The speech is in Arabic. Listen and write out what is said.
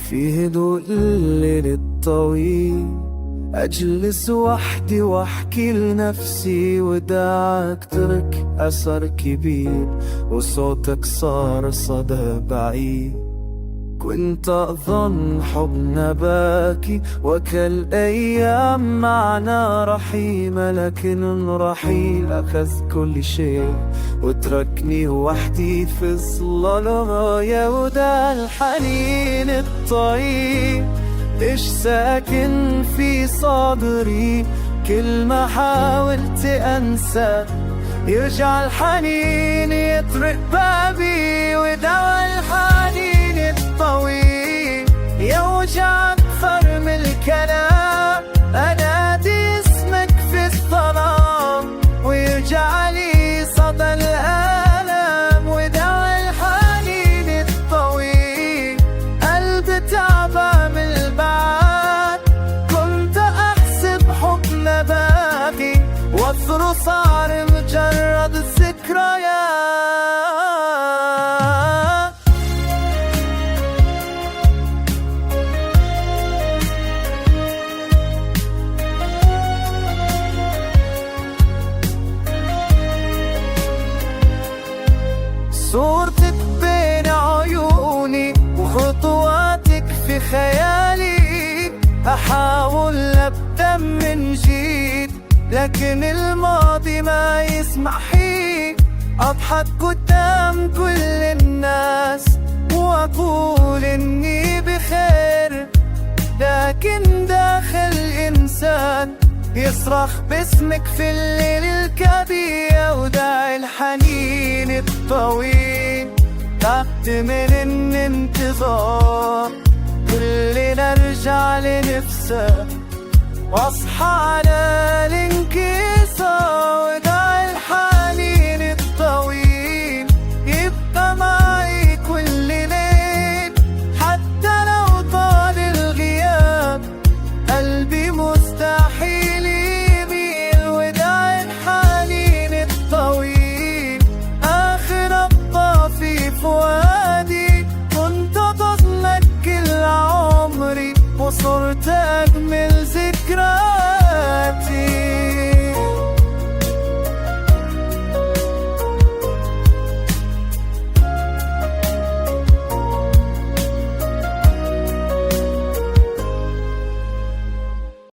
في هدوء الليل الطويل أجلس وحدي وأحكي لنفسي، وداعك ترك أثر كبير وصوتك صار صدى بعيد. كنت أظن حبنا باكي وكالأيام معنا رحيمة، لكن الرحيل أخذ كل شيء وتركني وحدي في الظلام. يا ودا الحنين الطيب إيش ساكن في صدري، كل ما حاولت أنسى يرجع الحنين يطرق بابي. ودوا الحنين الطويل يوجع أكثر من الكلام، أنادي اسمك في الظلام ويرجع لي صدى الآلام. ودوا الحنين الطويل قلبي تعبان من البعد، كنت أحسب حبنا باقي وأثره صار مجرد الذكريات. صورتك بين عيوني وخطواتك في خيالي، أحاول أبدأ من جديد لكن الماضي ما يسمحي. أضحك قدام كل الناس وأقول إني بخير، لكن داخل إنسان يصرخ باسمك في الليل الكبير. وداعي الحنين الطويل تعبت من الانتظار، كلنا نرجع لنفسه واصحى على الانكسار.